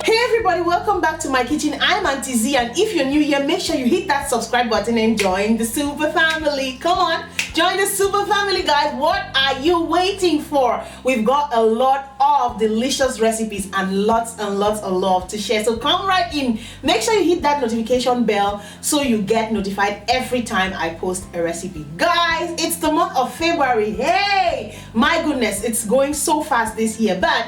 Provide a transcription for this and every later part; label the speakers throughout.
Speaker 1: Hey everybody, welcome back to my kitchen. I'm Aunty Z, and if you're new here, make sure you hit that subscribe button and join the SUPA family. Come on, join the SUPA family, guys. What are you waiting for? We've got a lot of delicious recipes and lots of love to share. So come right in. Make sure you hit that notification bell so you get notified every time I post a recipe. Guys, it's the month of February. Hey, my goodness, it's going so fast this year, but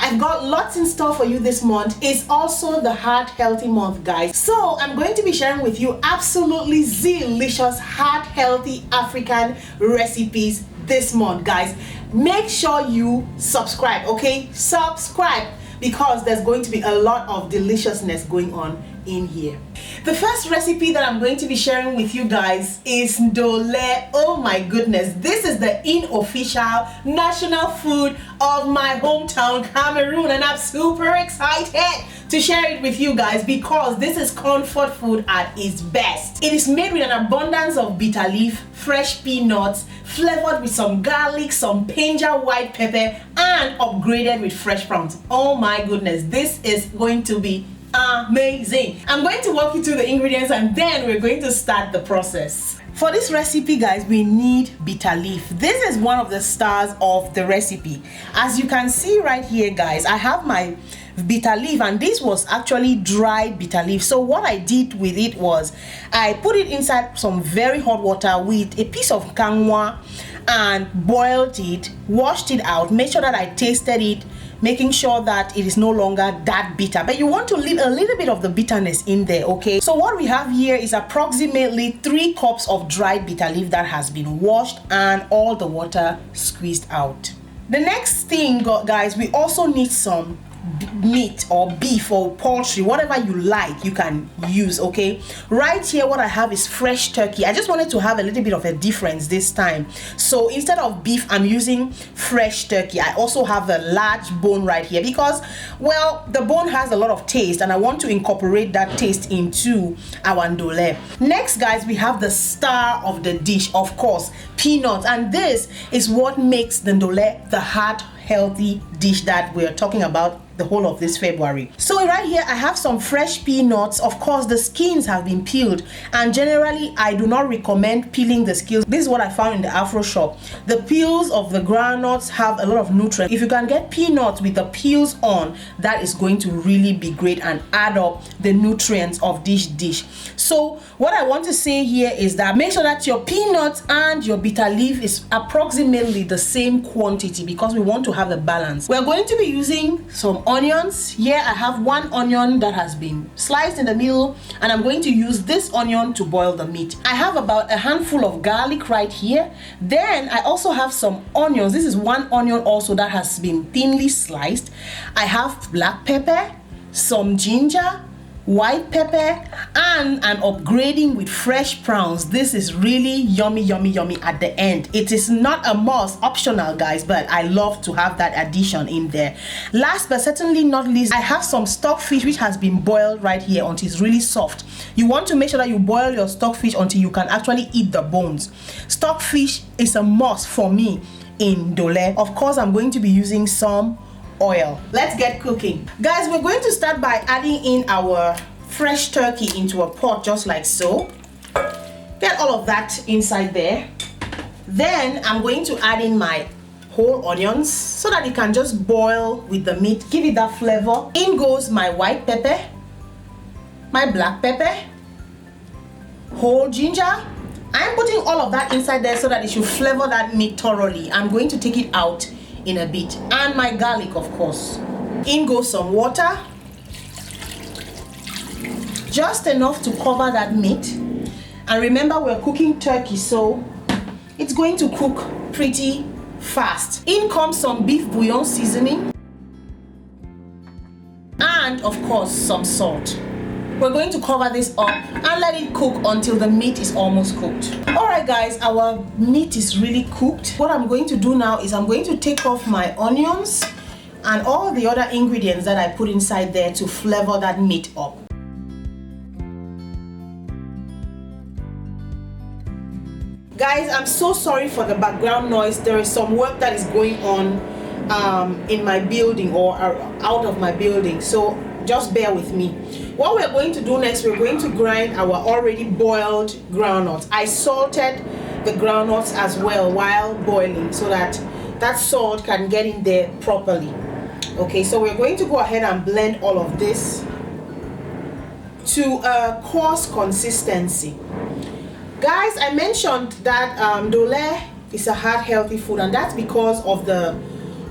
Speaker 1: I've got lots in store for you this month. It's also the heart healthy month, guys. So I'm going to be sharing with you absolutely delicious heart healthy African recipes this month, guys. Make sure you subscribe, okay? Subscribe, because there's going to be a lot of deliciousness going on in here. The first recipe that I'm going to be sharing with you guys is Ndolé. Oh my goodness, this is the unofficial national food of my hometown, Cameroon, and I'm super excited to share it with you guys because this is comfort food at its best. It is made with an abundance of bitter leaf, fresh peanuts, flavored with some garlic, some pinja white pepper, and upgraded with fresh prawns. Oh my goodness, this is going to be amazing. I'm going to walk you through the ingredients and then we're going to start the process. For this recipe, guys, we need bitter leaf. This is one of the stars of the recipe. As you can see right here, guys, I have my bitter leaf, and this was actually dried bitter leaf. So what I did with it was I put it inside some very hot water with a piece of kanwa and boiled it, washed it out, made sure that I tasted it, making sure that it is no longer that bitter, but you want to leave a little bit of the bitterness in there, okay? So what we have here is approximately 3 cups of dried bitter leaf that has been washed and all the water squeezed out. The next thing, guys, we also need some meat or beef or poultry, whatever you like, you can use, okay? Right here, what I have is fresh turkey. I just wanted to have a little bit of a difference this time. So instead of beef, I'm using fresh turkey. I also have a large bone right here because, well, the bone has a lot of taste and I want to incorporate that taste into our ndolé. Next, guys, we have the star of the dish, of course, peanuts, and this is what makes the ndolé the heart healthy dish that we're talking about the whole of this February. So right here I have some fresh peanuts. Of course, the skins have been peeled, and generally I do not recommend peeling the skins. This is what I found in the Afro shop. The peels of the groundnuts have a lot of nutrients. If you can get peanuts with the peels on, that is going to really be great and add up the nutrients of this dish. So what I want to say here is that make sure that your peanuts and your bitter leaf is approximately the same quantity because we want to have a balance. We're going to be using some onions. Here I have 1 onion that has been sliced in the middle, and I'm going to use this onion to boil the meat. I have about a handful of garlic right here. Then I also have some onions. This is 1 onion also that has been thinly sliced. I have black pepper, some ginger, white pepper, and I'm upgrading with fresh prawns. This is really yummy at the end. It is not a must, optional, guys, but I love to have that addition in there. Last but certainly not least, I have some stockfish which has been boiled right here until it's really soft. You want to make sure that you boil your stockfish until you can actually eat the bones. Stockfish is a must for me in ndolé. Of course, I'm going to be using some oil. Let's get cooking. Guys, we're going to start by adding in our fresh turkey into a pot just like so. Get all of that inside there. Then I'm going to add in my whole onions so that it can just boil with the meat, give it that flavor. In goes my white pepper, my black pepper, whole ginger. I'm putting all of that inside there so that it should flavor that meat thoroughly. I'm going to take it out in a bit, and my garlic, of course. In goes some water, just enough to cover that meat. And remember, we're cooking turkey, so it's going to cook pretty fast. In comes some beef bouillon seasoning, and of course some salt. We're going to cover this up and let it cook until the meat is almost cooked. Alright guys, our meat is really cooked. What I'm going to do now is I'm going to take off my onions and all the other ingredients that I put inside there to flavor that meat up. Guys, I'm so sorry for the background noise. There is some work that is going on in my building or out of my building, so just bear with me. What we're going to do next, we're going to grind our already boiled groundnuts. I salted the groundnuts as well while boiling so that that salt can get in there properly. Okay, so we're going to go ahead and blend all of this to a coarse consistency. Guys, I mentioned that Ndolé is a heart healthy food, and that's because of the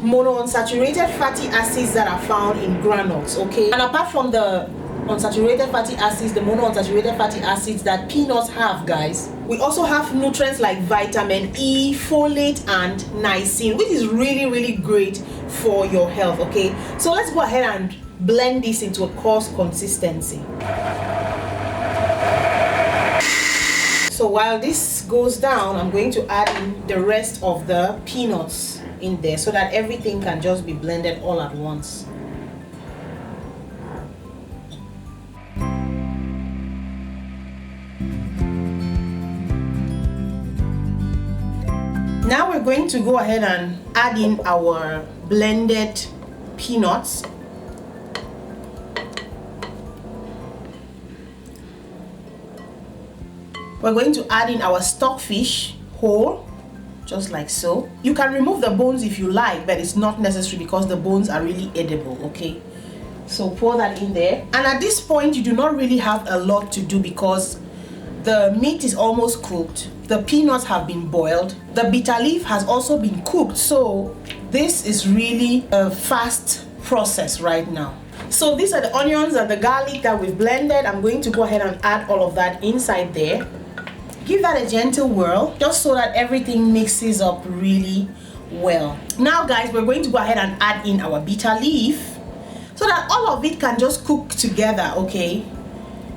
Speaker 1: monounsaturated fatty acids that are found in groundnuts. Okay, and apart from the unsaturated fatty acids, the monounsaturated fatty acids that peanuts have, guys, we also have nutrients like vitamin E, folate, and niacin, which is really great for your health. Okay, so let's go ahead and blend this into a coarse consistency. So while this goes down, I'm going to add in the rest of the peanuts in there so that everything can just be blended all at once. Now we're going to go ahead and add in our blended peanuts. We're going to add in our stockfish whole, just like so. You can remove the bones if you like, but it's not necessary because the bones are really edible. Okay, so pour that in there. And at this point, you do not really have a lot to do because the meat is almost cooked. The peanuts have been boiled. The bitter leaf has also been cooked. So this is really a fast process right now. So these are the onions and the garlic that we've blended. I'm going to go ahead and add all of that inside there. Give that a gentle whirl just so that everything mixes up really well. Now guys, we're going to go ahead and add in our bitter leaf so that all of it can just cook together. Okay,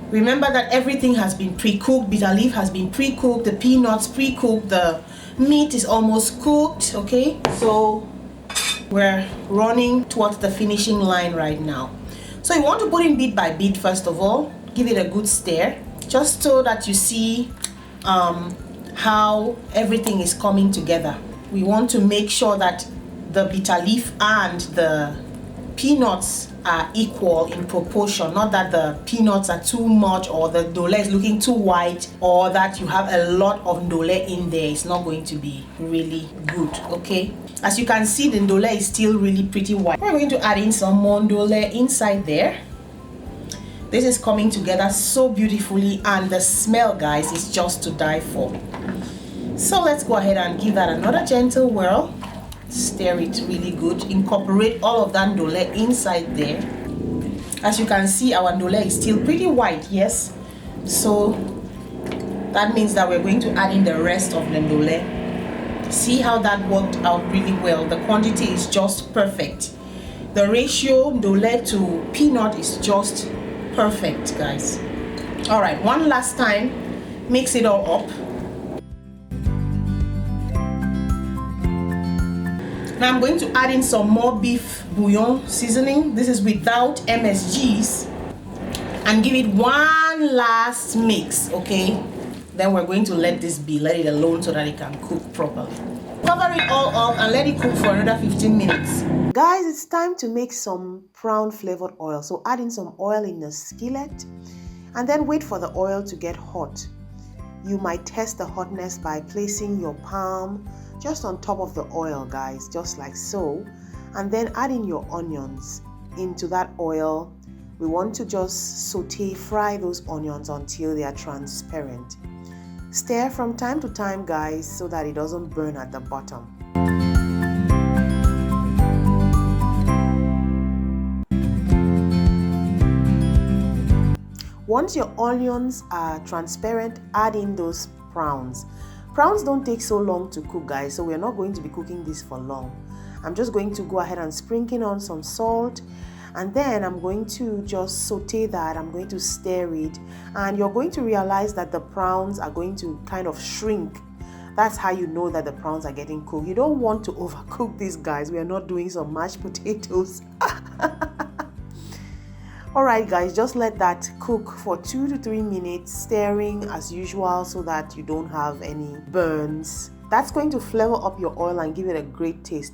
Speaker 1: remember that everything has been pre-cooked. Bitter leaf has been pre-cooked, the peanuts pre-cooked, the meat is almost cooked. Okay, so we're running towards the finishing line right now. So you want to put in bit by bit. First of all, give it a good stir just so that you see how everything is coming together. We want to make sure that the bitter leaf and the peanuts are equal in proportion, not that the peanuts are too much or the ndolé is looking too white or that you have a lot of ndolé in there. It's not going to be really good. Okay, as you can see, the ndolé is still really pretty white. We're going to add in some more ndolé inside there. This is coming together so beautifully, and the smell, guys, is just to die for. So let's go ahead and give that another gentle whirl. Stir it really good. Incorporate all of that ndolé inside there. As you can see, our ndolé is still pretty white, yes. So that means that we're going to add in the rest of the ndolé. See how that worked out really well. The quantity is just perfect. The ratio ndolé to peanut is just perfect, guys. All right, one last time, mix it all up. Now I'm going to add in some more beef bouillon seasoning. This is without MSGs, and give it one last mix. Okay, then we're going to let this be, let it alone so that it can cook properly. Cover it all up and let it cook for another 15 minutes. Guys, it's time to make some prawn flavored oil. So add in some oil in the skillet and then wait for the oil to get hot. You might test the hotness by placing your palm just on top of the oil, guys, just like so. And then add in your onions into that oil. We want to just fry those onions until they are transparent. Stir from time to time, guys, so that it doesn't burn at the bottom. Once your onions are transparent, add in those prawns. Prawns don't take so long to cook, guys, so we're not going to be cooking this for long. I'm just going to go ahead and sprinkle on some salt, and then I'm going to just saute that. I'm going to stir it, and you're going to realize that the prawns are going to kind of shrink. That's how you know that the prawns are getting cooked. You don't want to overcook these, guys. We are not doing some mashed potatoes. Alright guys, just let that cook for 2 to 3 minutes, stirring as usual so that you don't have any burns. That's going to flavor up your oil and give it a great taste.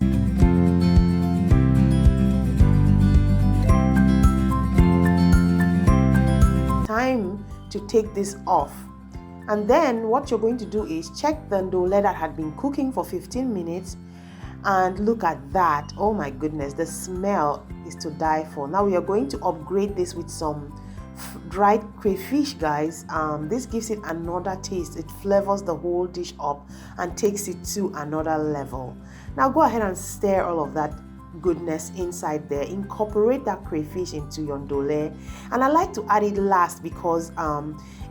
Speaker 1: time to take this off. And then what you're going to do is check the ndolé that had been cooking for 15 minutes, and look at that. Oh my goodness, the smell is to die for. Now we are going to upgrade this with some dried crayfish, guys. This gives it another taste. It flavors the whole dish up and takes it to another level. Now go ahead and stir all of that goodness inside there. Incorporate that crayfish into your ndolé, and I like to add it last because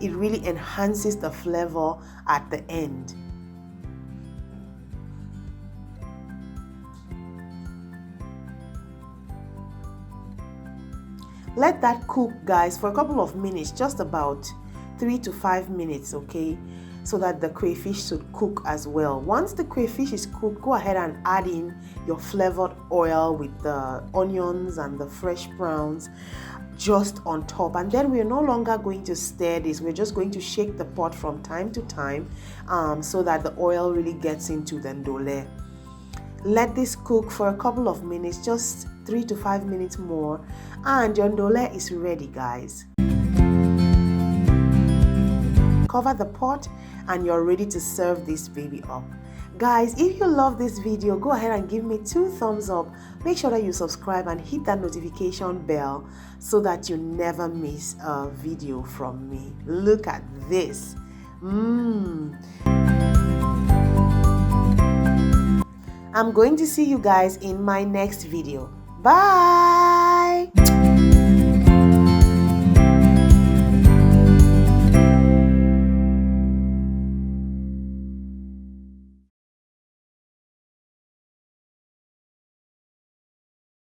Speaker 1: it really enhances the flavor at the end. Let that cook, guys, for a couple of minutes, just about 3 to 5 minutes, okay, so that the crayfish should cook as well. Once the crayfish is cooked, go ahead and add in your flavored oil with the onions and the fresh prawns just on top. And then we're no longer going to stir this. We're just going to shake the pot from time to time so that the oil really gets into the ndolé. Let this cook for a couple of minutes, just 3 to 5 minutes more, and your ndolé is ready, guys. Cover the pot and you're ready to serve this baby up. Guys, if you love this video, go ahead and give me 2 thumbs up. Make sure that you subscribe and hit that notification bell so that you never miss a video from me. Look at this. I'm going to see you guys in my next video. Bye.